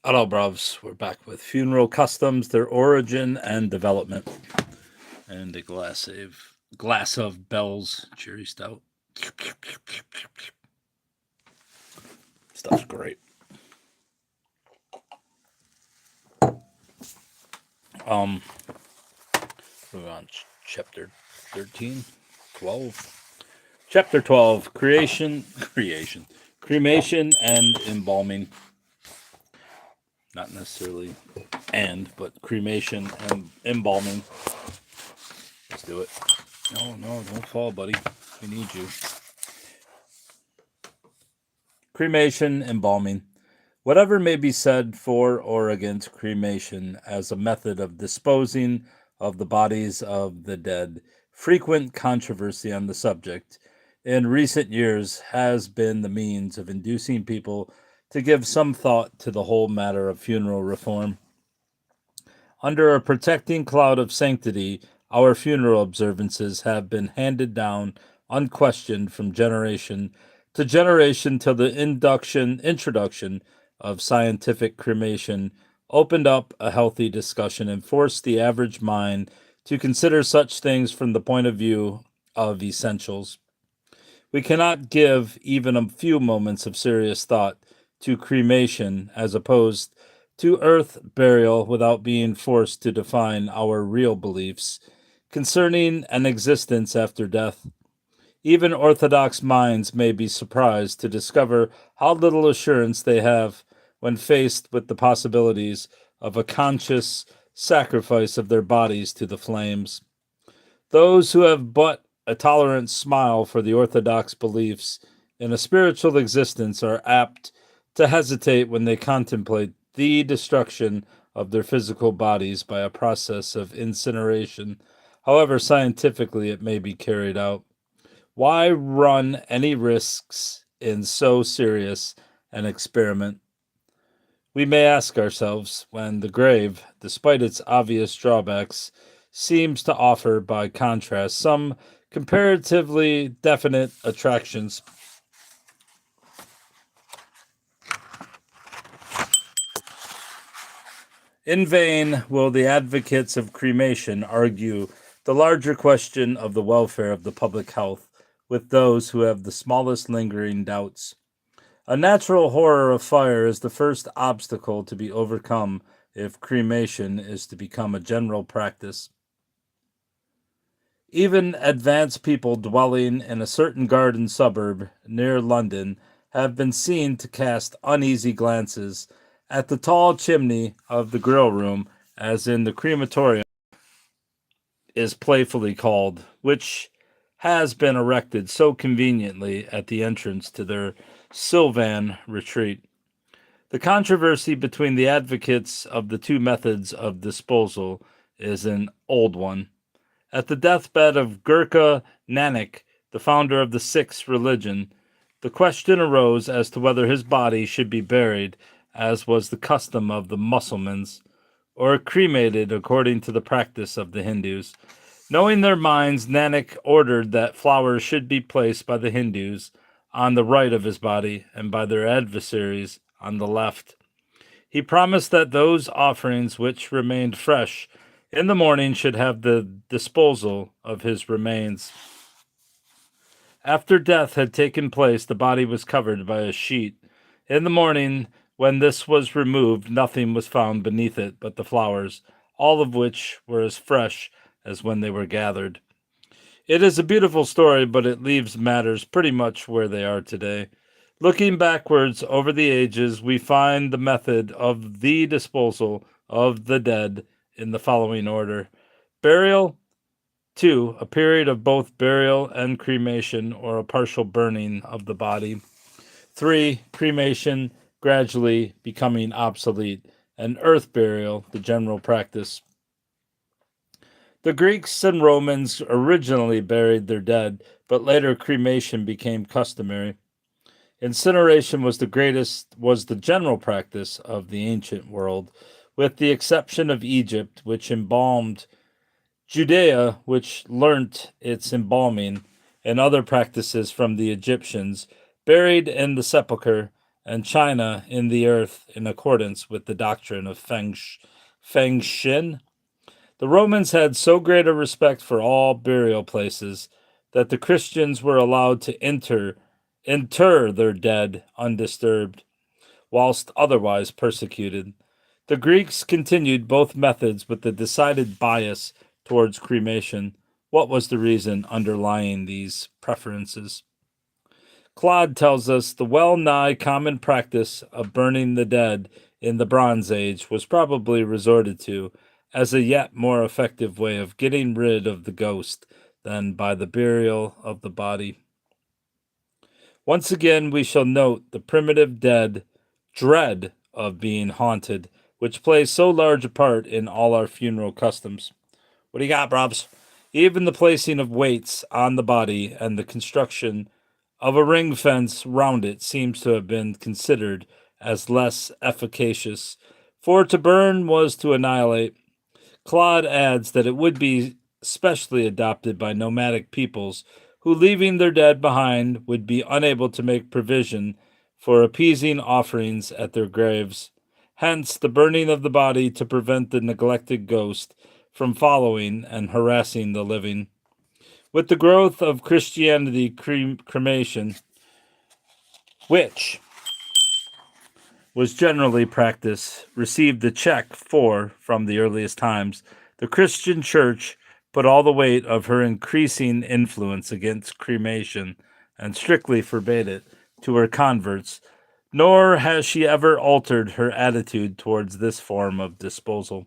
Hello, bruvs. We're back with funeral customs, their origin and development, and a glass of Bell's Cherry Stout. Stuff's great. Um, we're on chapter 13, 12. Chapter 12: Cremation and embalming. Not necessarily but cremation and embalming. Let's do it. No, don't fall, buddy. We need you. Cremation, embalming. Whatever may be said for or against cremation as a method of disposing of the bodies of the dead, frequent controversy on the subject in recent years has been the means of inducing people to give some thought to the whole matter of funeral reform. Under a protecting cloud of sanctity, our funeral observances have been handed down unquestioned from generation to generation till the introduction of scientific cremation opened up a healthy discussion and forced the average mind to consider such things from the point of view of essentials. We cannot give even a few moments of serious thought to cremation as opposed to earth burial without being forced to define our real beliefs concerning an existence after death. Even orthodox minds may be surprised to discover how little assurance they have when faced with the possibilities of a conscious sacrifice of their bodies to the flames. Those who have but a tolerant smile for the orthodox beliefs in a spiritual existence are apt to hesitate when they contemplate the destruction of their physical bodies by a process of incineration, however scientifically it may be carried out. Why run any risks in so serious an experiment? We may ask ourselves when the grave, despite its obvious drawbacks, seems to offer, by contrast, some comparatively definite attractions. In vain will the advocates of cremation argue the larger question of the welfare of the public health with those who have the smallest lingering doubts. A natural horror of fire is the first obstacle to be overcome if cremation is to become a general practice. Even advanced people dwelling in a certain garden suburb near London have been seen to cast uneasy glances at the tall chimney of the grill room, as in the crematorium is playfully called, which has been erected so conveniently at the entrance to their sylvan retreat. The controversy between the advocates of the two methods of disposal is an old one. At the deathbed of Gurkha Nanak, the founder of the Sikh religion, the question arose as to whether his body should be buried, as was the custom of the Mussulmans, or cremated according to the practice of the Hindus. Knowing their minds, Nanak ordered that flowers should be placed by the Hindus on the right of his body and by their adversaries on the left. He promised that those offerings which remained fresh in the morning should have the disposal of his remains. After death had taken place, the body was covered by a sheet. In the morning, when this was removed, nothing was found beneath it but the flowers, all of which were as fresh as when they were gathered. It is a beautiful story, but it leaves matters pretty much where they are today. Looking backwards over the ages, we find the method of the disposal of the dead in the following order: burial, 2. A period of both burial and cremation or a partial burning of the body. 3. Cremation gradually becoming obsolete, and earth burial the general practice. The Greeks and Romans originally buried their dead, but later cremation became customary. Incineration was the general practice of the ancient world, with the exception of Egypt, which embalmed, Judea, which learnt its embalming, and other practices from the Egyptians, buried in the sepulchre, and China in the earth in accordance with the doctrine of Feng Shin. The Romans had so great a respect for all burial places that the Christians were allowed to inter their dead undisturbed, whilst otherwise persecuted. The Greeks continued both methods with a decided bias towards cremation. What was the reason underlying these preferences? Claude tells us the well-nigh common practice of burning the dead in the Bronze Age was probably resorted to as a yet more effective way of getting rid of the ghost than by the burial of the body. Once again, we shall note the primitive dead dread of being haunted, which plays so large a part in all our funeral customs. What do you got, Brobs? Even the placing of weights on the body and the construction of a ring fence round it seems to have been considered as less efficacious, for to burn was to annihilate. Claude adds that it would be specially adopted by nomadic peoples who, leaving their dead behind, would be unable to make provision for appeasing offerings at their graves. Hence, the burning of the body to prevent the neglected ghost from following and harassing the living. With the growth of Christianity, cremation, which was generally practiced, received the check from the earliest times. The Christian church put all the weight of her increasing influence against cremation and strictly forbade it to her converts, nor has she ever altered her attitude towards this form of disposal.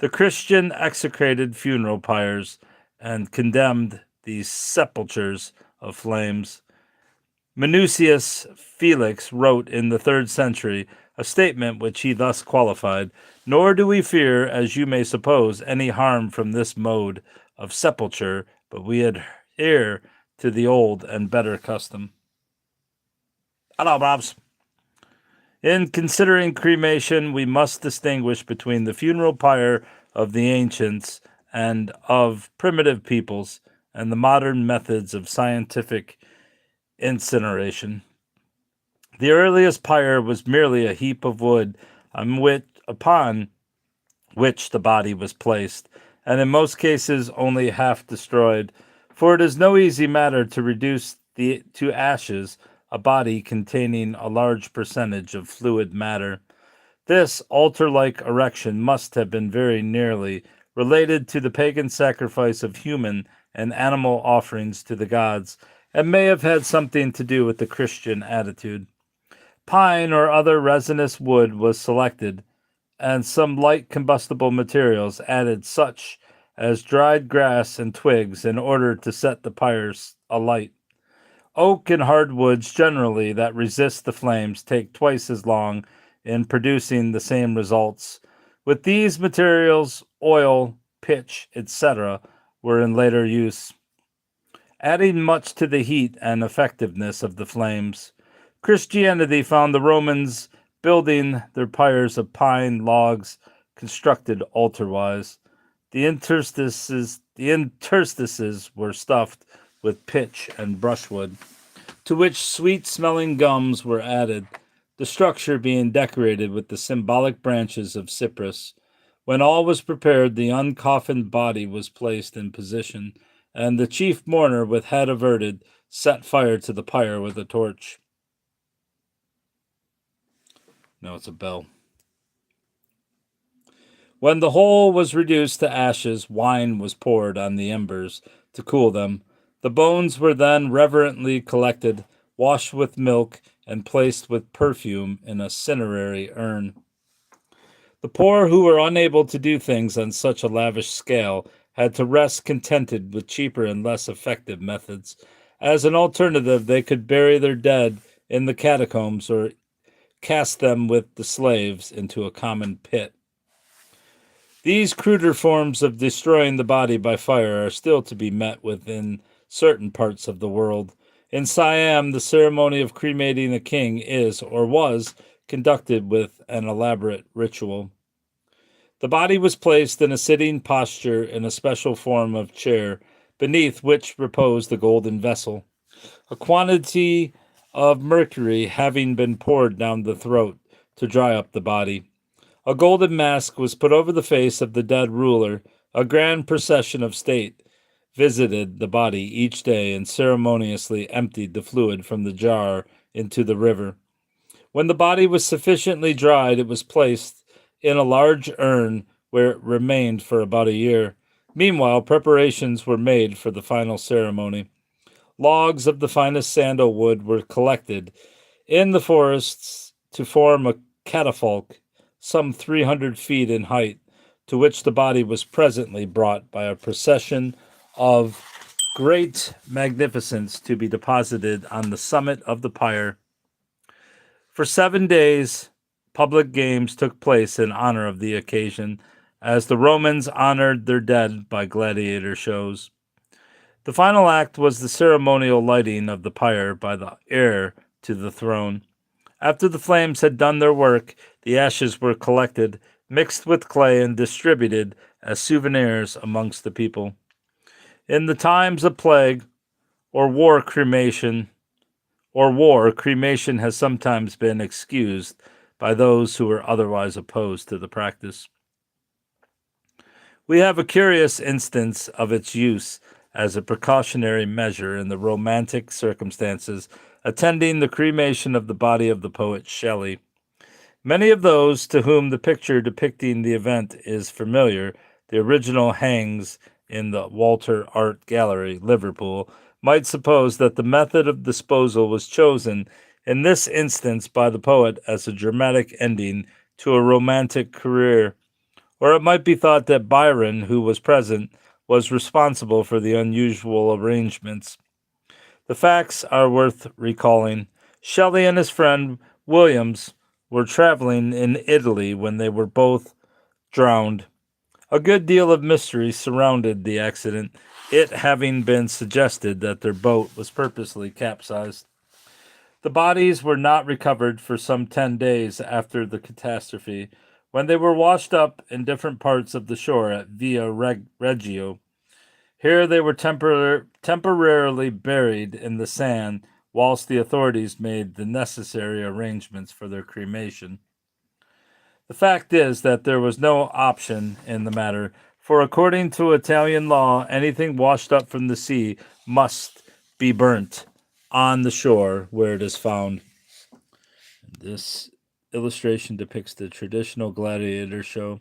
The Christian execrated funeral pyres and condemned these sepulchres of flames. Minucius Felix wrote in the 3rd century a statement which he thus qualified: "Nor do we fear, as you may suppose, any harm from this mode of sepulture, but we adhere to the old and better custom." Hello, Bobs. In considering cremation, we must distinguish between the funeral pyre of the ancients and of primitive peoples and the modern methods of scientific incineration. The earliest pyre was merely a heap of wood upon which the body was placed, and in most cases only half destroyed, for it is no easy matter to reduce to ashes a body containing a large percentage of fluid matter. This altar-like erection must have been very nearly related to the pagan sacrifice of human and animal offerings to the gods, and may have had something to do with the Christian attitude. Pine or other resinous wood was selected, and some light combustible materials added, such as dried grass and twigs, in order to set the pyres alight. Oak and hardwoods generally that resist the flames take twice as long in producing the same results. With these materials, oil, pitch, etc., were in later use, adding much to the heat and effectiveness of the flames. Christianity found the Romans building their pyres of pine logs constructed altar-wise. The interstices were stuffed with pitch and brushwood, to which sweet-smelling gums were added, the structure being decorated with the symbolic branches of cypress. When all was prepared, the uncoffined body was placed in position, and the chief mourner, with head averted, set fire to the pyre with a torch. No, it's a bell. When the whole was reduced to ashes, wine was poured on the embers to cool them. The bones were then reverently collected, washed with milk, and placed with perfume in a cinerary urn. The poor who were unable to do things on such a lavish scale had to rest contented with cheaper and less effective methods. As an alternative, they could bury their dead in the catacombs or cast them with the slaves into a common pit. These cruder forms of destroying the body by fire are still to be met with in certain parts of the world. In Siam, the ceremony of cremating a king is, or was, conducted with an elaborate ritual. The body was placed in a sitting posture in a special form of chair, beneath which reposed the golden vessel. A quantity of mercury having been poured down the throat to dry up the body. A golden mask was put over the face of the dead ruler. A grand procession of state visited the body each day and ceremoniously emptied the fluid from the jar into the river. When the body was sufficiently dried, it was placed in a large urn where it remained for about a year. Meanwhile, preparations were made for the final ceremony. Logs of the finest sandalwood were collected in the forests to form a catafalque some 300 feet in height, to which the body was presently brought by a procession of great magnificence to be deposited on the summit of the pyre. For 7 days, public games took place in honor of the occasion, as the Romans honored their dead by gladiator shows. The final act was the ceremonial lighting of the pyre by the heir to the throne. After the flames had done their work, the ashes were collected, mixed with clay, and distributed as souvenirs amongst the people. In the times of plague or war, cremation has sometimes been excused by those who were otherwise opposed to the practice. We have a curious instance of its use as a precautionary measure in the romantic circumstances attending the cremation of the body of the poet Shelley. Many of those to whom the picture depicting the event is familiar, the original hangs in the Walter Art Gallery, Liverpool, might suppose that the method of disposal was chosen in this instance by the poet as a dramatic ending to a romantic career. Or it might be thought that Byron, who was present, was responsible for the unusual arrangements. The facts are worth recalling. Shelley and his friend Williams were traveling in Italy when they were both drowned. A good deal of mystery surrounded the accident, it having been suggested that their boat was purposely capsized. The bodies were not recovered for some 10 days after the catastrophe, when they were washed up in different parts of the shore at Via Reggio. Here they were temporarily buried in the sand whilst the authorities made the necessary arrangements for their cremation. The fact is that there was no option in the matter, for according to Italian law, anything washed up from the sea must be burnt on the shore where it is found. This illustration depicts the traditional gladiator show.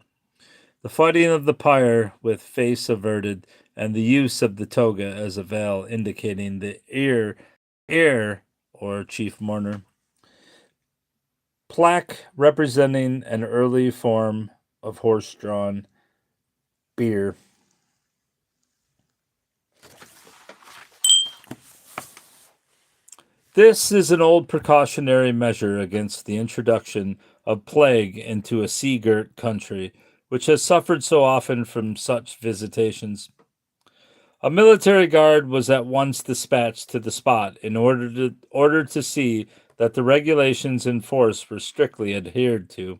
The fighting of the pyre with face averted, and the use of the toga as a veil indicating the heir or chief mourner. Plaque representing an early form of horse-drawn beer. This is an old precautionary measure against the introduction of plague into a sea-girt country, which has suffered so often from such visitations. A military guard was at once dispatched to the spot in order to see that the regulations in force were strictly adhered to.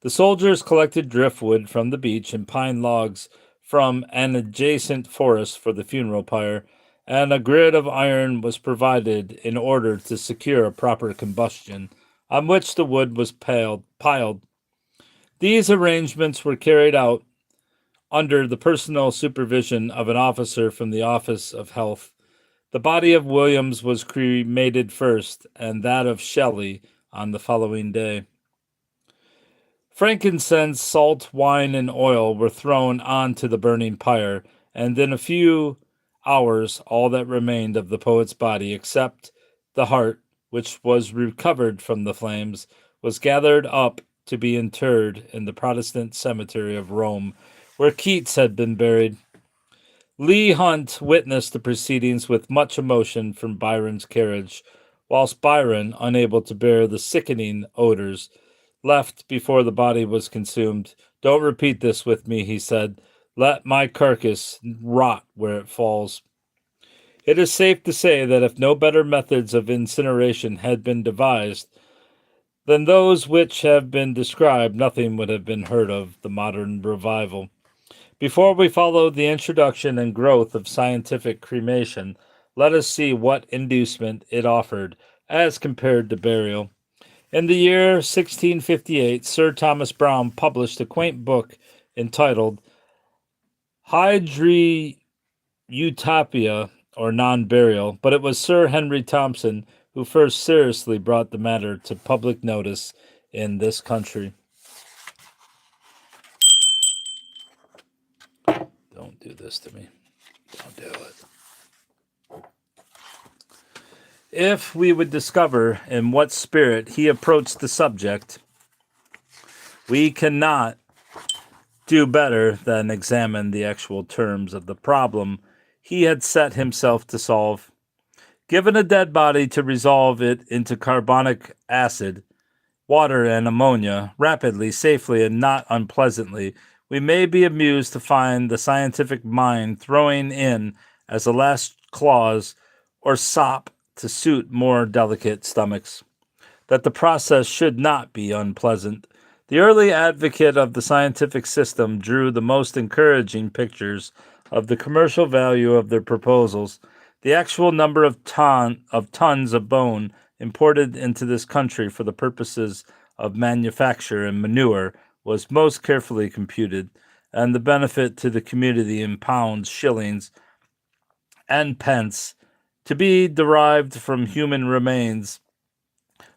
The soldiers collected driftwood from the beach and pine logs from an adjacent forest for the funeral pyre, and a grid of iron was provided in order to secure a proper combustion, on which the wood was piled. These arrangements were carried out under the personal supervision of an officer from the Office of Health. The body of Williams was cremated first, and that of Shelley on the following day. Frankincense, salt, wine, and oil were thrown onto the burning pyre, and in a few hours all that remained of the poet's body, except the heart, which was recovered from the flames, was gathered up to be interred in the Protestant cemetery of Rome, where Keats had been buried. Leigh Hunt witnessed the proceedings with much emotion from Byron's carriage, whilst Byron, unable to bear the sickening odors, left before the body was consumed. "Don't repeat this with me," he said. "Let my carcass rot where it falls." It is safe to say that if no better methods of incineration had been devised than those which have been described, nothing would have been heard of the modern revival. Before we follow the introduction and growth of scientific cremation, let us see what inducement it offered as compared to burial. In the year 1658, Sir Thomas Browne published a quaint book entitled Hydriutopia, or Non-Burial, but it was Sir Henry Thompson who first seriously brought the matter to public notice in this country. Don't do this to me. Don't do it. If we would discover in what spirit he approached the subject, we cannot do better than examine the actual terms of the problem he had set himself to solve. Given a dead body to resolve it into carbonic acid, water, and ammonia rapidly, safely, and not unpleasantly, we may be amused to find the scientific mind throwing in, as a last clause or sop to suit more delicate stomachs, that the process should not be unpleasant. The early advocate of the scientific system drew the most encouraging pictures of the commercial value of their proposals. The actual number of tons of bone imported into this country for the purposes of manufacture and manure was most carefully computed, and the benefit to the community in pounds, shillings, and pence to be derived from human remains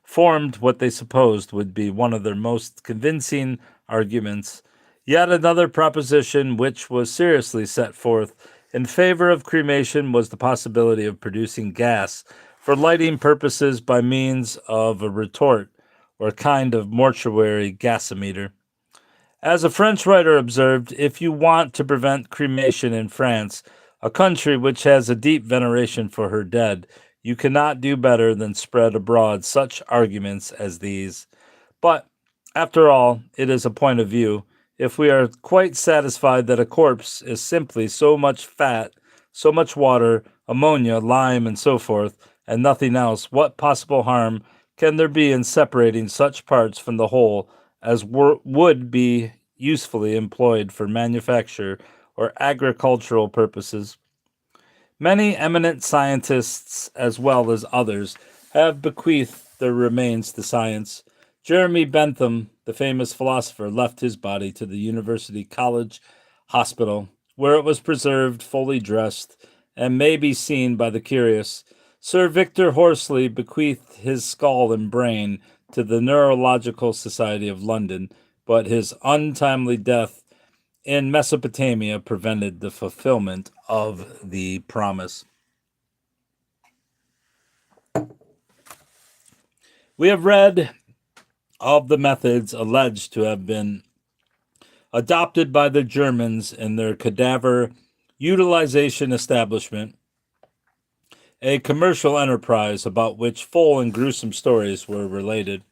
formed what they supposed would be one of their most convincing arguments. Yet another proposition which was seriously set forth in favor of cremation was the possibility of producing gas for lighting purposes by means of a retort, or a kind of mortuary gasometer. As a French writer observed, if you want to prevent cremation in France, a country which has a deep veneration for her dead, you cannot do better than spread abroad such arguments as these. But, after all, it is a point of view. If we are quite satisfied that a corpse is simply so much fat, so much water, ammonia, lime, and so forth, and nothing else, what possible harm can there be in separating such parts from the whole as would be usefully employed for manufacture or agricultural purposes? Many eminent scientists, as well as others, have bequeathed their remains to science. Jeremy Bentham, the famous philosopher, left his body to the University College Hospital, where it was preserved fully dressed and may be seen by the curious. Sir Victor Horsley bequeathed his skull and brain to the Neurological Society of London, but his untimely death in Mesopotamia prevented the fulfillment of the promise. We have read of the methods alleged to have been adopted by the Germans in their cadaver utilization establishment, a commercial enterprise about which full and gruesome stories were related.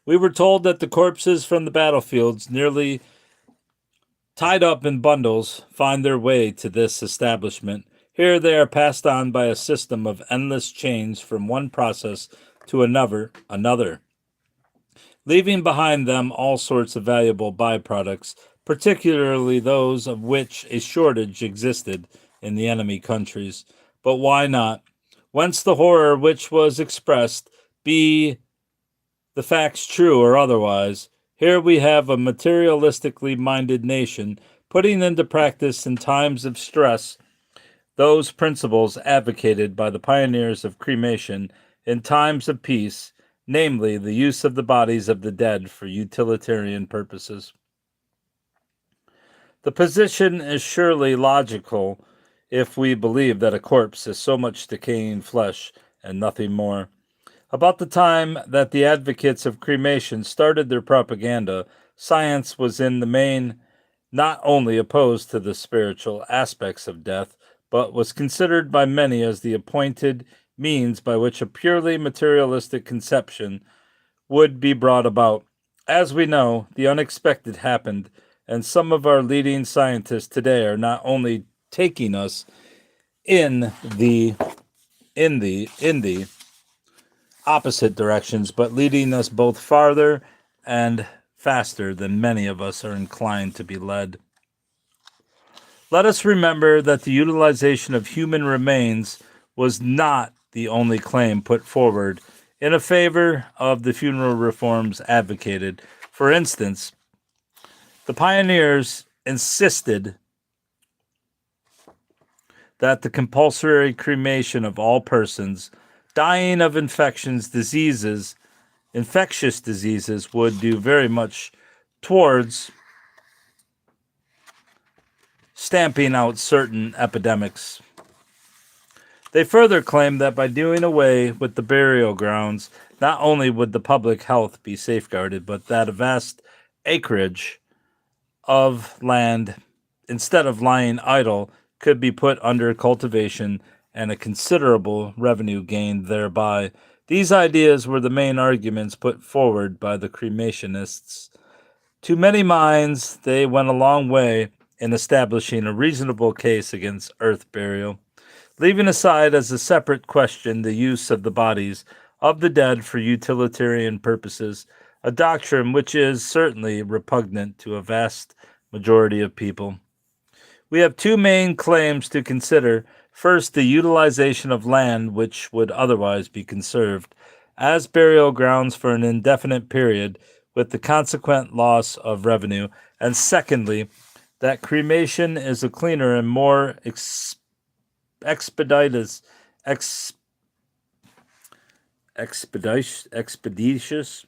We were told that the corpses from the battlefields, nearly tied up in bundles, find their way to this establishment. Here they are passed on by a system of endless chains from one process to another, leaving behind them all sorts of valuable byproducts, particularly those of which a shortage existed in the enemy countries. But why not? Whence the horror which was expressed, be the facts true or otherwise? Here we have a materialistically minded nation putting into practice in times of stress those principles advocated by the pioneers of cremation in times of peace, namely the use of the bodies of the dead for utilitarian purposes. The position is surely logical if we believe that a corpse is so much decaying flesh and nothing more. About the time that the advocates of cremation started their propaganda, science was in the main not only opposed to the spiritual aspects of death, but was considered by many as the appointed means by which a purely materialistic conception would be brought about. As we know, the unexpected happened, and some of our leading scientists today are not only taking us in the opposite directions, but leading us both farther and faster than many of us are inclined to be led. Let us remember that the utilization of human remains was not the only claim put forward in a favor of the funeral reforms advocated. For instance, the pioneers insisted that the compulsory cremation of all persons dying of infectious diseases, would do very much towards stamping out certain epidemics. They further claimed that by doing away with the burial grounds, not only would the public health be safeguarded, but that a vast acreage of land, instead of lying idle, could be put under cultivation and a considerable revenue gained thereby. These ideas were the main arguments put forward by the cremationists. To many minds, they went a long way in establishing a reasonable case against earth burial, leaving aside as a separate question the use of the bodies of the dead for utilitarian purposes, a doctrine which is certainly repugnant to a vast majority of people. We have two main claims to consider. First, the utilization of land which would otherwise be conserved as burial grounds for an indefinite period, with the consequent loss of revenue. And secondly, that cremation is a cleaner and more expeditious, expeditious.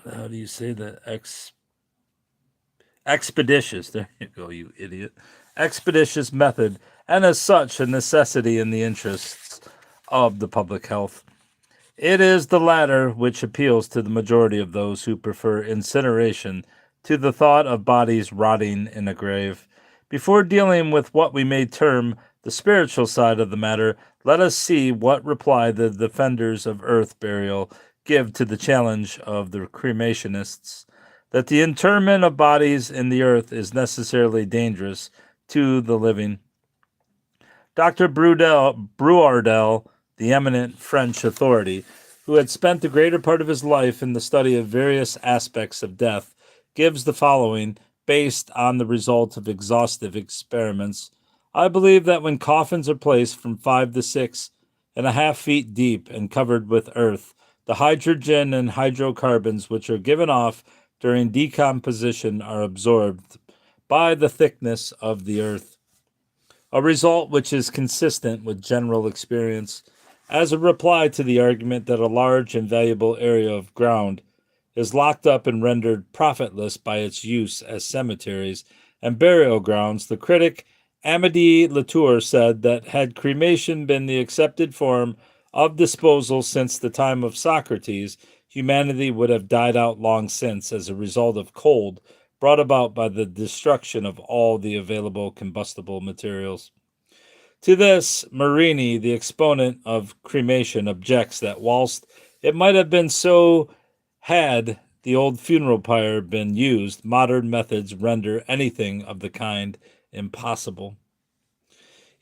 How do you say that? Expeditious. There you go, you idiot. Expeditious method, and as such, a necessity in the interests of the public health. It is the latter which appeals to the majority of those who prefer incineration to the thought of bodies rotting in a grave. Before dealing with what we may term the spiritual side of the matter, let us see what reply the defenders of earth burial give to the challenge of the cremationists, that the interment of bodies in the earth is necessarily dangerous to the living. Dr. Brouardel, the eminent French authority, who had spent the greater part of his life in the study of various aspects of death, gives the following, based on the result of exhaustive experiments. I believe that when coffins are placed from 5 to 6.5 feet deep and covered with earth, the hydrogen and hydrocarbons which are given off during decomposition are absorbed by the thickness of the earth, a result which is consistent with general experience. As a reply to the argument that a large and valuable area of ground is locked up and rendered profitless by its use as cemeteries and burial grounds, the critic Amédée Latour said that had cremation been the accepted form of disposal since the time of Socrates, humanity would have died out long since as a result of cold brought about by the destruction of all the available combustible materials. To this, Marini, the exponent of cremation, objects that whilst it might have been so had the old funeral pyre been used, modern methods render anything of the kind impossible.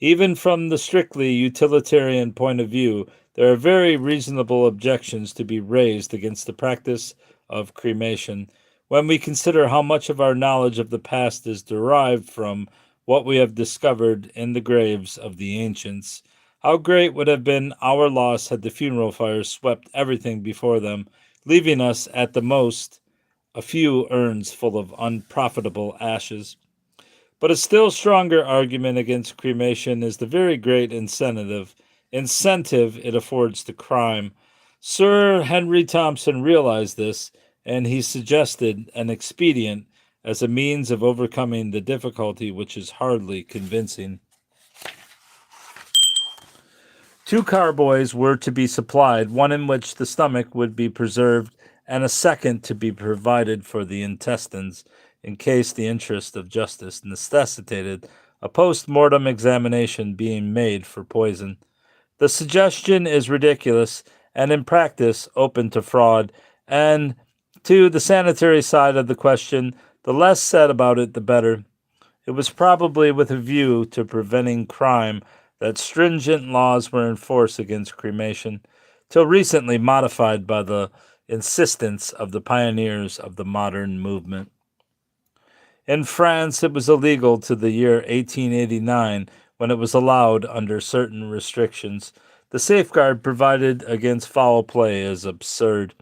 Even from the strictly utilitarian point of view, there are very reasonable objections to be raised against the practice of cremation. When we consider how much of our knowledge of the past is derived from what we have discovered in the graves of the ancients, how great would have been our loss had the funeral fires swept everything before them, leaving us at the most a few urns full of unprofitable ashes. But a still stronger argument against cremation is the very great incentive it affords to crime. Sir Henry Thompson realized this, and he suggested an expedient as a means of overcoming the difficulty which is hardly convincing. 2 carboys were to be supplied, one in which the stomach would be preserved, and a second to be provided for the intestines, in case the interest of justice necessitated a post-mortem examination being made for poison. The suggestion is ridiculous, and in practice open to fraud, and to the sanitary side of the question, the less said about it the better. It was probably with a view to preventing crime that stringent laws were in force against cremation, till recently modified by the insistence of the pioneers of the modern movement. In France, it was illegal to the year 1889, when it was allowed under certain restrictions. The safeguard provided against foul play is absurd.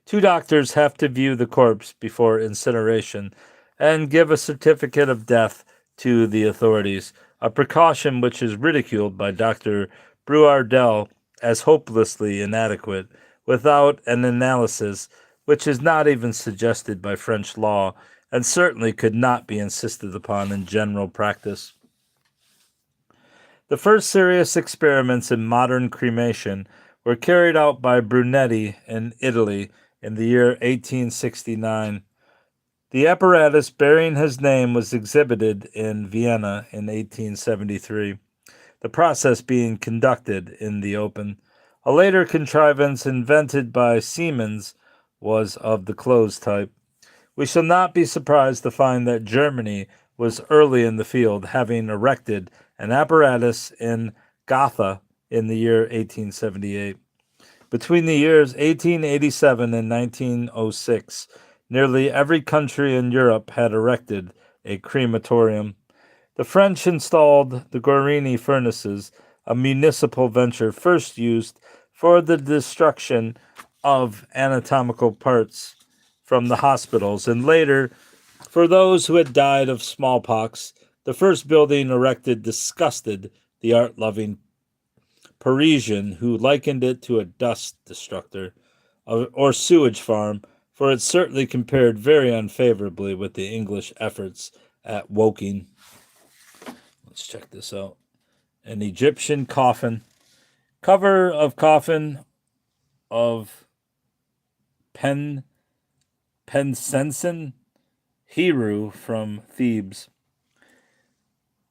2 doctors have to view the corpse before incineration and give a certificate of death to the authorities, a precaution which is ridiculed by Dr. Brouardel as hopelessly inadequate, without an analysis which is not even suggested by French law, and certainly could not be insisted upon in general practice. The first serious experiments in modern cremation were carried out by Brunetti in Italy in the year 1869. The apparatus bearing his name was exhibited in Vienna in 1873, the process being conducted in the open. A later contrivance invented by Siemens was of the closed type. We shall not be surprised to find that Germany was early in the field, having erected an apparatus in Gotha in the year 1878. Between the years 1887 and 1906, nearly every country in Europe had erected a crematorium. The French installed the Guarini furnaces, a municipal venture first used for the destruction of anatomical parts from the hospitals, and later for those who had died of smallpox. The first building erected disgusted the art-loving Parisian, who likened it to a dust destructor or sewage farm, for it certainly compared very unfavorably with the English efforts at Woking. Let's check this out. An Egyptian coffin. Cover of coffin of Pensensen Heru from Thebes.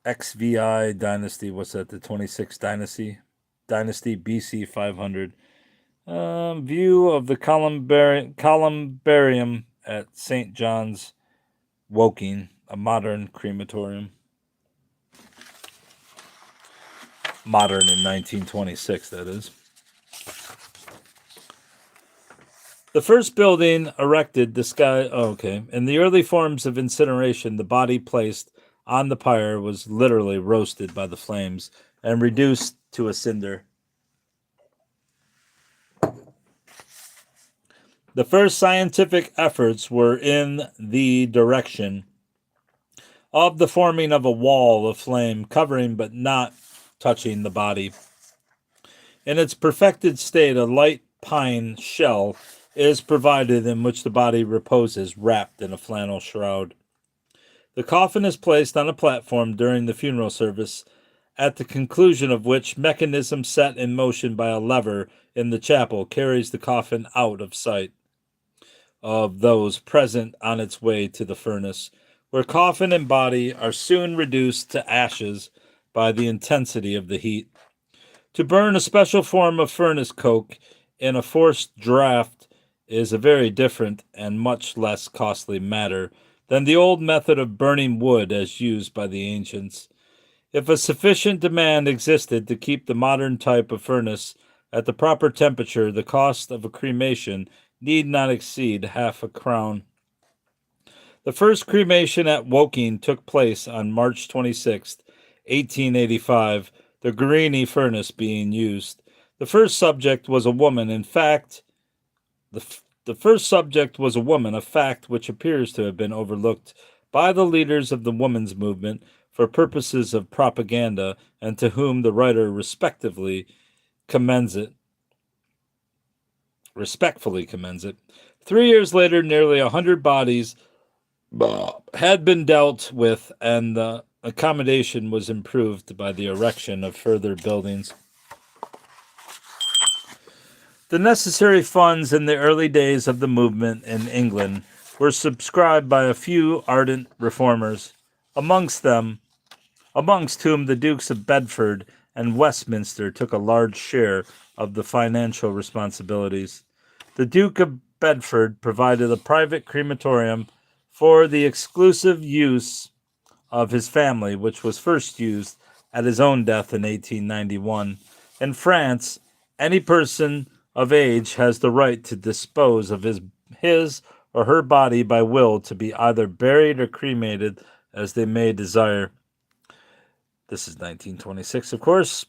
XVI dynasty. What's that? The 26th dynasty? Dynasty BC 500. View of the columbarium at St. John's, Woking, a modern crematorium. Modern in 1926, that is. The first building erected in the early forms of incineration, the body placed on the pyre was literally roasted by the flames and reduced to a cinder. The first scientific efforts were in the direction of the forming of a wall of flame covering but not touching the body. In its perfected state, a light pine shell is provided in which the body reposes wrapped in a flannel shroud. The coffin is placed on a platform during the funeral service, at the conclusion of which mechanism set in motion by a lever in the chapel carries the coffin out of sight of those present on its way to the furnace, where coffin and body are soon reduced to ashes by the intensity of the heat. To burn a special form of furnace coke in a forced draft is a very different and much less costly matter than the old method of burning wood as used by the ancients. If a sufficient demand existed to keep the modern type of furnace at the proper temperature, the cost of a cremation need not exceed £0.50. The first cremation at Woking took place on March 26, 1885, the Guarini furnace being used. The first subject was a woman. In fact, the first subject was a woman, a fact which appears to have been overlooked by the leaders of the women's movement for purposes of propaganda, and to whom the writer respectfully commends it. 3 years later, nearly 100 bodies had been dealt with, and the accommodation was improved by the erection of further buildings. The necessary funds in the early days of the movement in England were subscribed by a few ardent reformers, amongst whom the Dukes of Bedford and Westminster took a large share of the financial responsibilities. The Duke of Bedford provided a private crematorium for the exclusive use of his family, which was first used at his own death in 1891. In France, any person of age has the right to dispose of his or her body by will, to be either buried or cremated as they may desire. This is 1926, of course.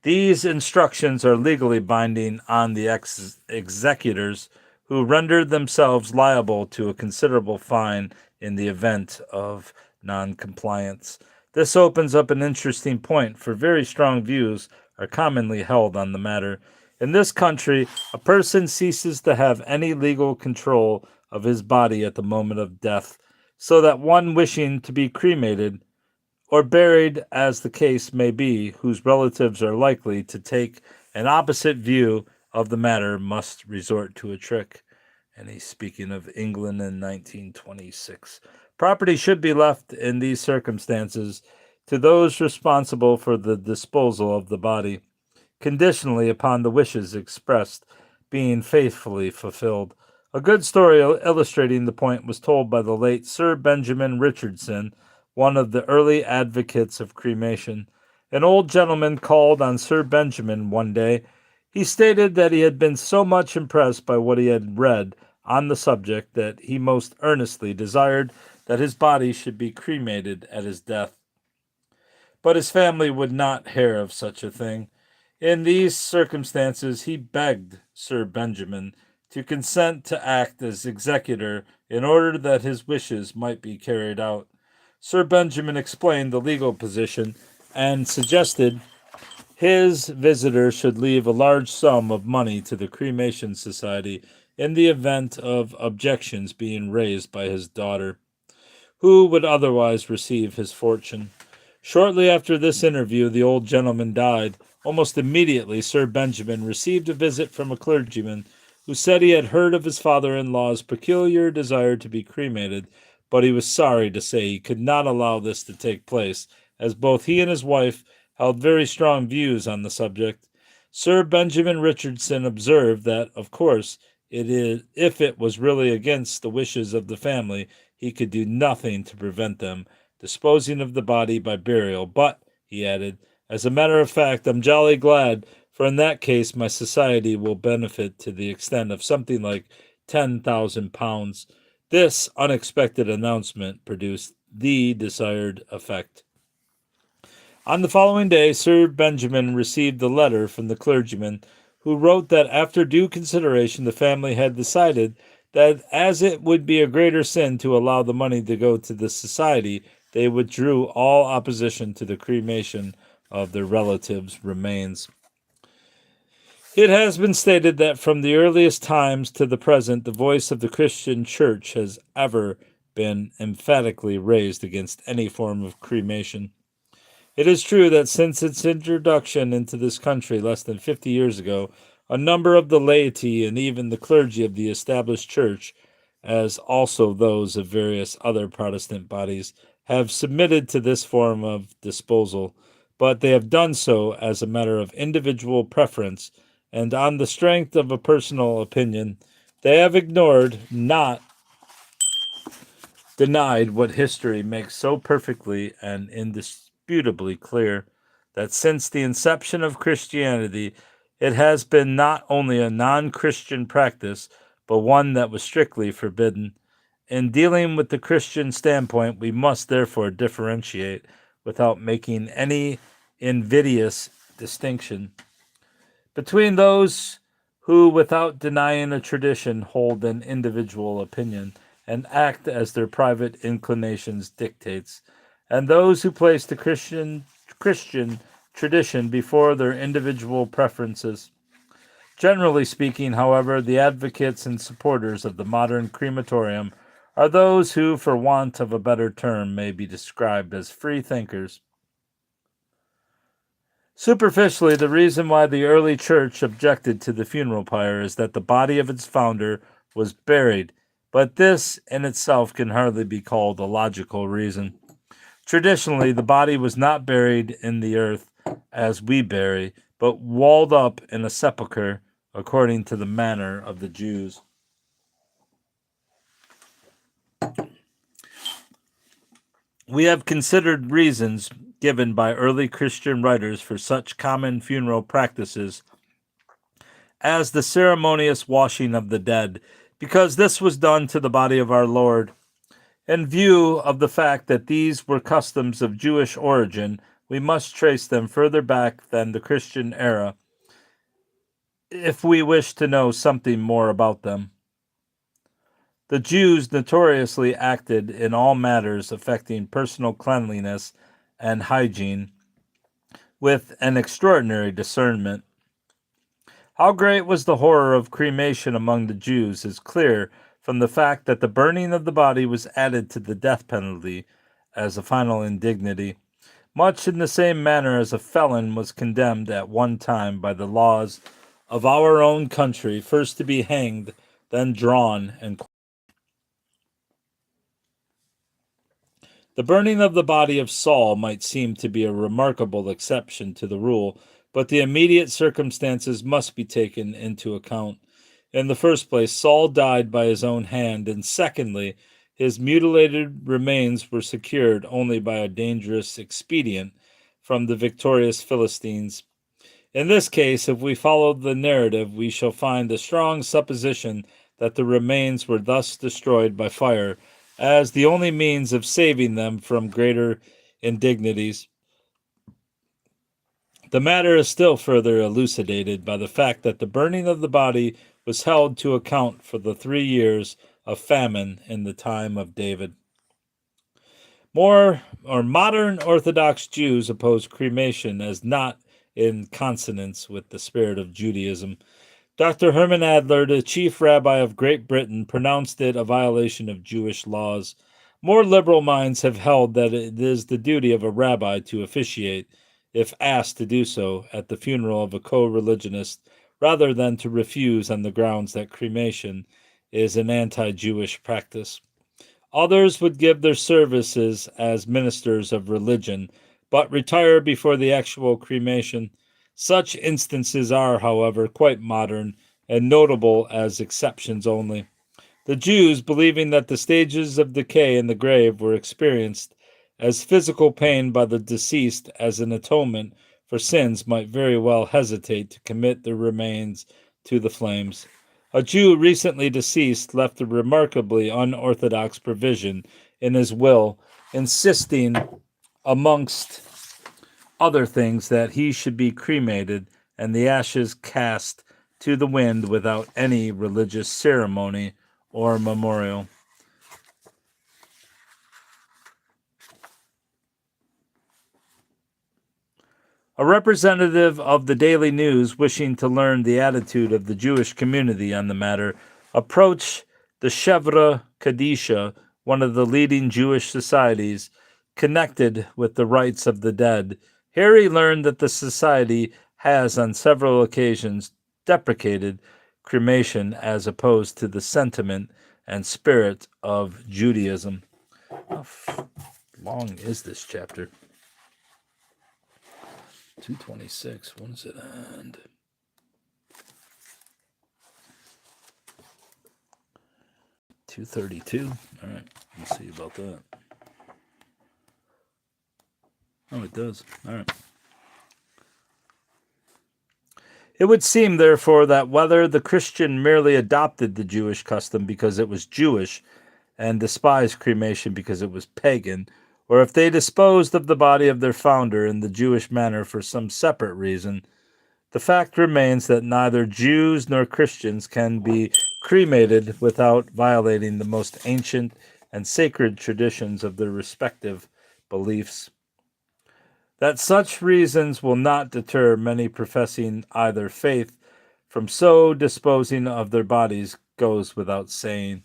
These instructions are legally binding on the executors, who rendered themselves liable to a considerable fine in the event of noncompliance. This opens up an interesting point, for very strong views are commonly held on the matter. In this country, a person ceases to have any legal control of his body at the moment of death, so that one wishing to be cremated or buried, as the case may be, whose relatives are likely to take an opposite view of the matter, must resort to a trick. And he's speaking of England in 1926. Property should be left in these circumstances to those responsible for the disposal of the body, conditionally upon the wishes expressed being faithfully fulfilled. A good story illustrating the point was told by the late Sir Benjamin Richardson, one of the early advocates of cremation. An old gentleman called on Sir Benjamin one day. He stated that he had been so much impressed by what he had read on the subject that he most earnestly desired that his body should be cremated at his death. But his family would not hear of such a thing. In these circumstances, he begged Sir Benjamin to consent to act as executor in order that his wishes might be carried out. Sir Benjamin explained the legal position and suggested his visitor should leave a large sum of money to the cremation society in the event of objections being raised by his daughter, who would otherwise receive his fortune. Shortly after this interview, the old gentleman died. Almost immediately, Sir Benjamin received a visit from a clergyman who said he had heard of his father-in-law's peculiar desire to be cremated, but he was sorry to say he could not allow this to take place, as both he and his wife held very strong views on the subject. Sir Benjamin Richardson observed that, of course, if it was really against the wishes of the family, he could do nothing to prevent them disposing of the body by burial. But, he added, as a matter of fact, I'm jolly glad, for in that case my society will benefit to the extent of something like £10,000. This unexpected announcement produced the desired effect. On the following day, Sir Benjamin received a letter from the clergyman, who wrote that after due consideration the family had decided that as it would be a greater sin to allow the money to go to the society, they withdrew all opposition to the cremation of their relatives' remains. It has been stated that from the earliest times to the present, the voice of the Christian Church has ever been emphatically raised against any form of cremation. It is true that since its introduction into this country less than 50 years ago, a number of the laity and even the clergy of the established church, as also those of various other Protestant bodies, have submitted to this form of disposal, but they have done so as a matter of individual preference and on the strength of a personal opinion. They have ignored, not denied, what history makes so perfectly and indisputably clear, that since the inception of Christianity, it has been not only a non-Christian practice, but one that was strictly forbidden. In dealing with the Christian standpoint, we must therefore differentiate, without making any invidious distinction, between those who, without denying a tradition, hold an individual opinion and act as their private inclinations dictates, and those who place the Christian tradition before their individual preferences. Generally speaking, however, the advocates and supporters of the modern crematorium are those who, for want of a better term, may be described as free thinkers. Superficially, the reason why the early church objected to the funeral pyre is that the body of its founder was buried, but this in itself can hardly be called a logical reason. Traditionally, the body was not buried in the earth as we bury, but walled up in a sepulchre according to the manner of the Jews. We have considered reasons given by early Christian writers for such common funeral practices as the ceremonious washing of the dead, because this was done to the body of our Lord. In view of the fact that these were customs of Jewish origin, we must trace them further back than the Christian era if we wish to know something more about them. The Jews notoriously acted in all matters affecting personal cleanliness and hygiene with an extraordinary discernment. How great was the horror of cremation among the Jews is clear from the fact that the burning of the body was added to the death penalty as a final indignity, much in the same manner as a felon was condemned at one time by the laws of our own country, first to be hanged, then drawn and quartered. The burning of the body of Saul might seem to be a remarkable exception to the rule, but the immediate circumstances must be taken into account. In the first place, Saul died by his own hand, and secondly, his mutilated remains were secured only by a dangerous expedient from the victorious Philistines. In this case, if we follow the narrative, we shall find a strong supposition that the remains were thus destroyed by fire, as the only means of saving them from greater indignities. The matter is still further elucidated by the fact that the burning of the body was held to account for the 3 years of famine in the time of David. Modern Orthodox Jews oppose cremation as not in consonance with the spirit of Judaism. Dr. Herman Adler, the chief rabbi of Great Britain, pronounced it a violation of Jewish laws. More liberal minds have held that it is the duty of a rabbi to officiate, if asked to do so, at the funeral of a co-religionist, rather than to refuse on the grounds that cremation is an anti-Jewish practice. Others would give their services as ministers of religion, but retire before the actual cremation. Such instances are, however, quite modern and notable as exceptions only. The Jews, believing that the stages of decay in the grave were experienced as physical pain by the deceased as an atonement for sins, might very well hesitate to commit their remains to the flames. A Jew recently deceased left a remarkably unorthodox provision in his will, insisting, amongst other things, that he should be cremated and the ashes cast to the wind without any religious ceremony or memorial. A representative of the Daily News, wishing to learn the attitude of the Jewish community on the matter, approached the Shevra Kadisha, one of the leading Jewish societies connected with the rights of the dead. Here he learned that the society has on several occasions deprecated cremation as opposed to the sentiment and spirit of Judaism. How long is this chapter? 226. When does it end? 232. All right. Let's see about that. Oh, it does. All right. It would seem, therefore, that whether the Christian merely adopted the Jewish custom because it was Jewish and despised cremation because it was pagan, or if they disposed of the body of their founder in the Jewish manner for some separate reason, the fact remains that neither Jews nor Christians can be cremated without violating the most ancient and sacred traditions of their respective beliefs. That such reasons will not deter many professing either faith from so disposing of their bodies goes without saying.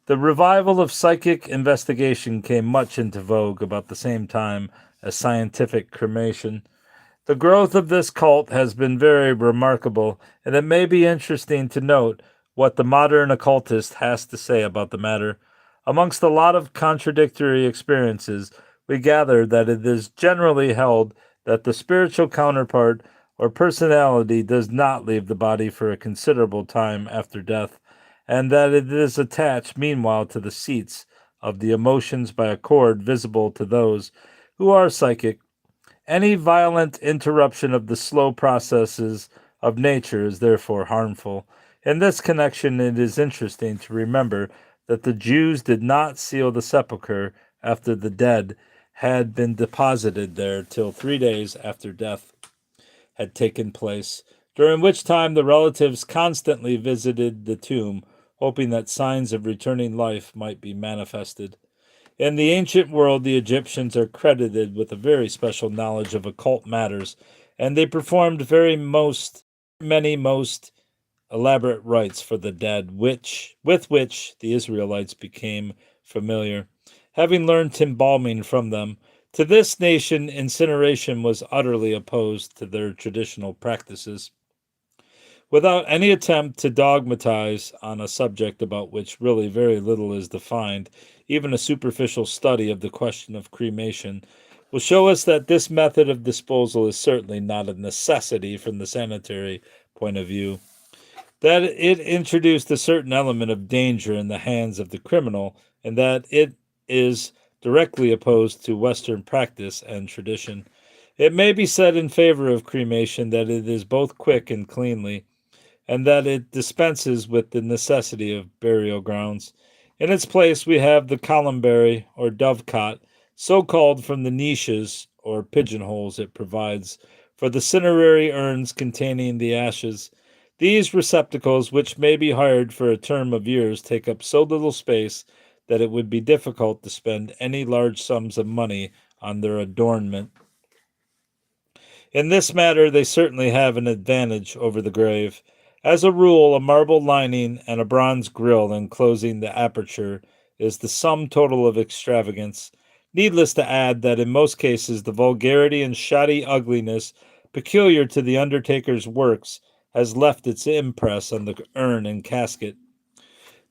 The revival of psychic investigation came much into vogue about the same time as scientific cremation. The growth of this cult has been very remarkable, and it may be interesting to note what the modern occultist has to say about the matter. Amongst a lot of contradictory experiences, we gather that it is generally held that the spiritual counterpart or personality does not leave the body for a considerable time after death, and that it is attached meanwhile to the seats of the emotions by a cord visible to those who are psychic. Any violent interruption of the slow processes of nature is therefore harmful. In this connection, it is interesting to remember that the Jews did not seal the sepulchre after the dead had been deposited there till 3 days after death had taken place, during which time the relatives constantly visited the tomb, hoping that signs of returning life might be manifested. In the ancient world, the Egyptians are credited with a very special knowledge of occult matters, and they performed many most elaborate rites for the dead, with which the Israelites became familiar, having learnt embalming from them. To this nation, incineration was utterly opposed to their traditional practices. Without any attempt to dogmatize on a subject about which really very little is defined, even a superficial study of the question of cremation will show us that this method of disposal is certainly not a necessity from the sanitary point of view, that it introduced a certain element of danger in the hands of the criminal, and that it is directly opposed to Western practice and tradition. It may be said in favor of cremation that it is both quick and cleanly, and that it dispenses with the necessity of burial grounds. In its place, we have the columbary or dovecot, so called from the niches or pigeonholes it provides for the cinerary urns containing the ashes. These receptacles, which may be hired for a term of years, take up so little space that it would be difficult to spend any large sums of money on their adornment. In this matter, they certainly have an advantage over the grave. As a rule, a marble lining and a bronze grill enclosing the aperture is the sum total of extravagance. Needless to add that in most cases the vulgarity and shoddy ugliness peculiar to the undertaker's works has left its impress on the urn and casket.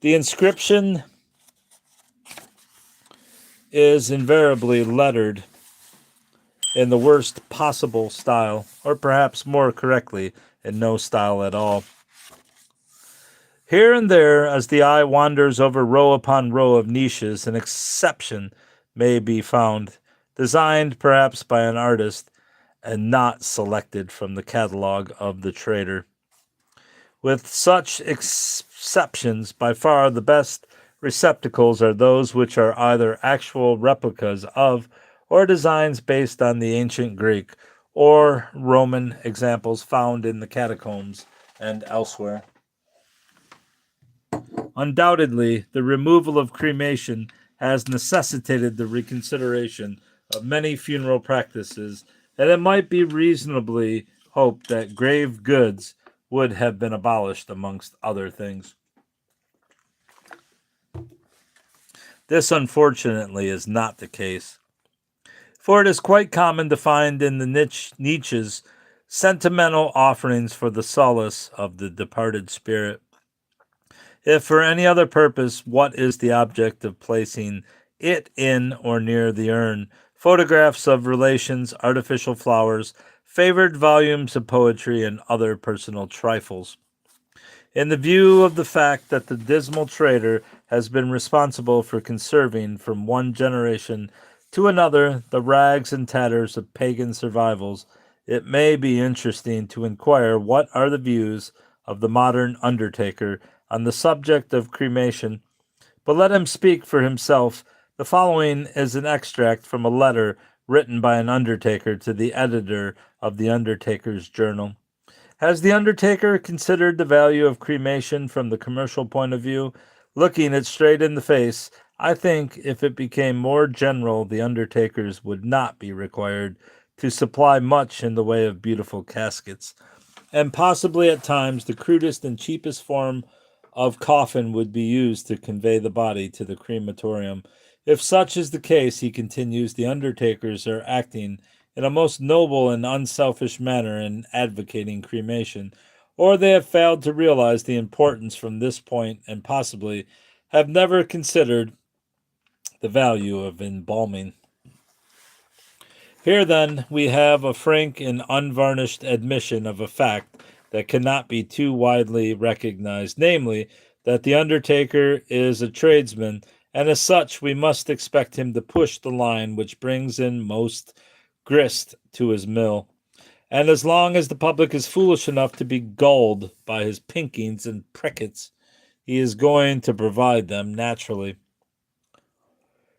The inscription is invariably lettered in the worst possible style, or perhaps more correctly, in no style at all. Here and there, as the eye wanders over row upon row of niches, an exception may be found, designed perhaps by an artist and not selected from the catalogue of the trader. With such exceptions, by far the best receptacles are those which are either actual replicas of or designs based on the ancient Greek or Roman examples found in the catacombs and elsewhere. Undoubtedly, the removal of cremation has necessitated the reconsideration of many funeral practices, and it might be reasonably hoped that grave goods would have been abolished amongst other things. This, unfortunately, is not the case, for it is quite common to find in the niches sentimental offerings for the solace of the departed spirit. If for any other purpose, what is the object of placing it in or near the urn? Photographs of relations, artificial flowers, favored volumes of poetry, and other personal trifles. In the view of the fact that the dismal trader has been responsible for conserving from one generation to another the rags and tatters of pagan survivals, it may be interesting to inquire what are the views of the modern undertaker on the subject of cremation, but let him speak for himself. The following is an extract from a letter written by an undertaker to the editor of the Undertaker's Journal. Has the undertaker considered the value of cremation from the commercial point of view? Looking it straight in the face, I think if it became more general, the undertakers would not be required to supply much in the way of beautiful caskets, and possibly at times the crudest and cheapest form of coffin would be used to convey the body to the crematorium. If such is the case, he continues, the undertakers are acting in a most noble and unselfish manner in advocating cremation, or they have failed to realize the importance from this point and possibly have never considered the value of embalming. Here, then, we have a frank and unvarnished admission of a fact that cannot be too widely recognized, namely, that the undertaker is a tradesman, and as such we must expect him to push the line which brings in most grist to his mill. And as long as the public is foolish enough to be gulled by his pinkings and prickets, he is going to provide them naturally.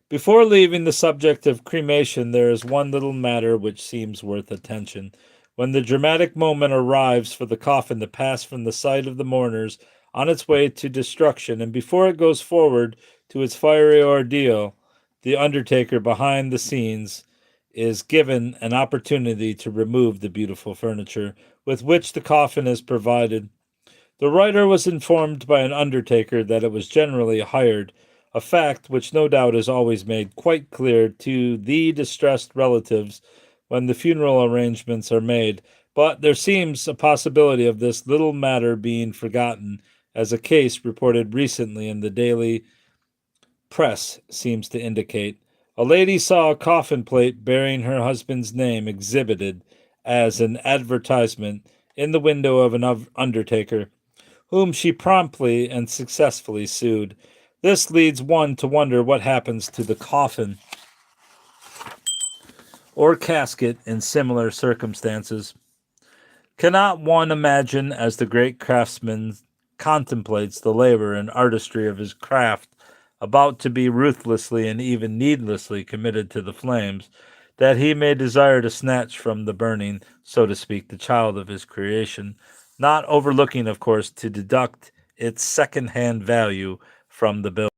Before leaving the subject of cremation, there is one little matter which seems worth attention. When the dramatic moment arrives for the coffin to pass from the sight of the mourners on its way to destruction, and before it goes forward to its fiery ordeal, the undertaker behind the scenes is given an opportunity to remove the beautiful furniture with which the coffin is provided. The writer was informed by an undertaker that it was generally hired, a fact which no doubt is always made quite clear to the distressed relatives when the funeral arrangements are made, but there seems a possibility of this little matter being forgotten, as a case reported recently in the Daily Press seems to indicate. A lady saw a coffin plate bearing her husband's name exhibited as an advertisement in the window of an undertaker, whom she promptly and successfully sued. This leads one to wonder what happens to the coffin or casket in similar circumstances. Cannot one imagine, as the great craftsman contemplates the labor and artistry of his craft about to be ruthlessly and even needlessly committed to the flames, that he may desire to snatch from the burning, so to speak, the child of his creation, not overlooking, of course, to deduct its second-hand value from the bill.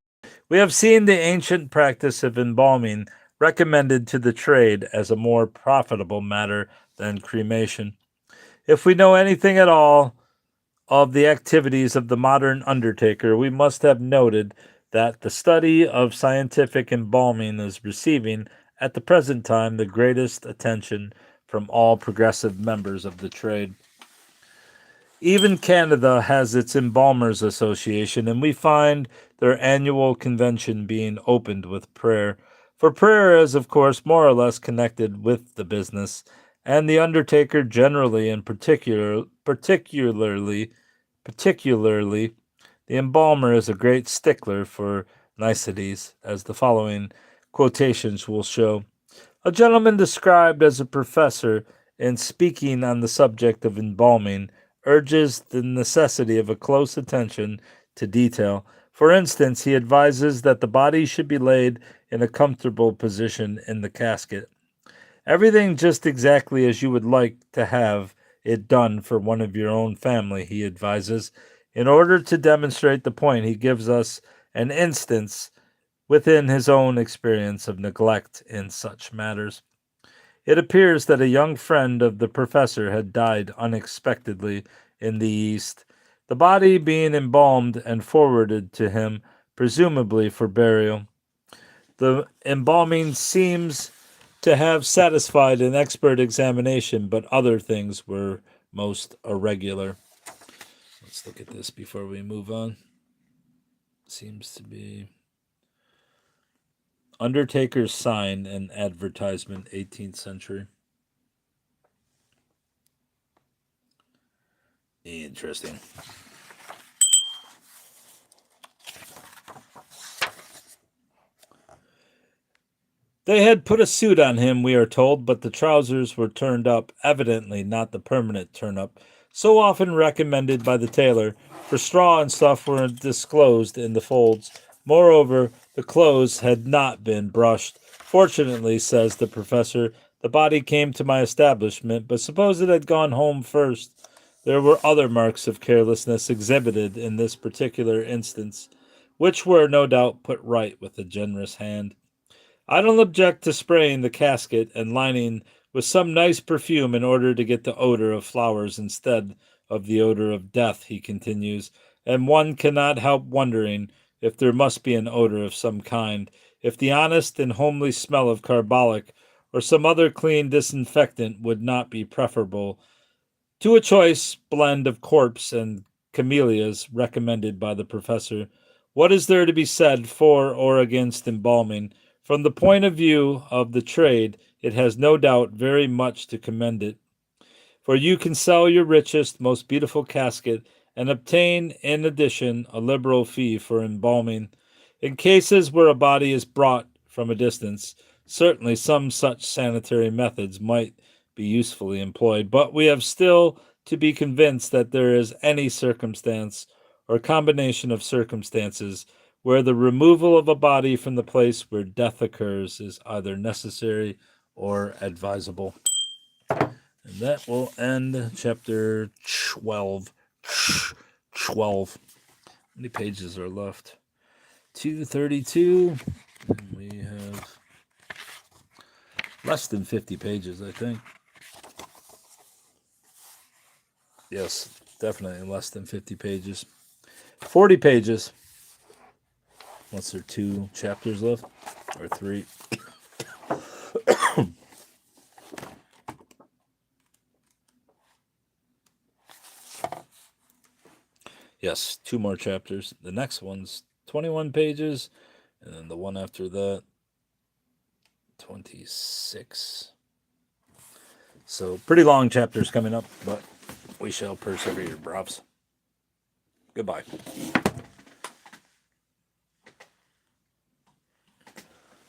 We have seen the ancient practice of embalming recommended to the trade as a more profitable matter than cremation. If we know anything at all of the activities of the modern undertaker, we must have noted that the study of scientific embalming is receiving, at the present time, the greatest attention from all progressive members of the trade. Even Canada has its Embalmers Association, and we find their annual convention being opened with prayer. For prayer is, of course, more or less connected with the business, and the undertaker generally, and particularly, the embalmer is a great stickler for niceties, as the following quotations will show. A gentleman described as a professor, in speaking on the subject of embalming, urges the necessity of a close attention to detail. For instance, he advises that the body should be laid in a comfortable position in the casket. Everything just exactly as you would like to have it done for one of your own family, he advises. In order to demonstrate the point, he gives us an instance within his own experience of neglect in such matters. It appears that a young friend of the professor had died unexpectedly in the East, the body being embalmed and forwarded to him, presumably for burial. The embalming seems to have satisfied an expert examination, but other things were most irregular. Let's look at this before we move on. Seems to be Undertaker's sign and advertisement, 18th century. Interesting. They had put a suit on him, we are told, but the trousers were turned up, evidently not the permanent turn up, so often recommended by the tailor, for straw and stuff were disclosed in the folds. Moreover, the clothes had not been brushed. Fortunately, says the professor, the body came to my establishment, but suppose it had gone home first. There were other marks of carelessness exhibited in this particular instance, which were no doubt put right with a generous hand. I don't object to spraying the casket and lining with some nice perfume in order to get the odor of flowers instead of the odor of death, he continues, and one cannot help wondering if there must be an odor of some kind, if the honest and homely smell of carbolic or some other clean disinfectant would not be preferable to a choice blend of corpse and camellias recommended by the professor. What is there to be said for or against embalming? From the point of view of the trade, it has no doubt very much to commend it. For you can sell your richest, most beautiful casket and obtain, in addition, a liberal fee for embalming. In cases where a body is brought from a distance, certainly some such sanitary methods might be usefully employed, but we have still to be convinced that there is any circumstance or combination of circumstances where the removal of a body from the place where death occurs is either necessary or advisable. And that will end chapter 12. 12. How many pages are left? 232. And we have less than 50 pages, I think. Yes, definitely less than 50 pages. 40 pages. Once there are 2 chapters left, or 3. Yes, 2 more chapters. The next one's 21 pages, and then the one after that, 26. So pretty long chapters coming up, but we shall persevere, bravs. Goodbye.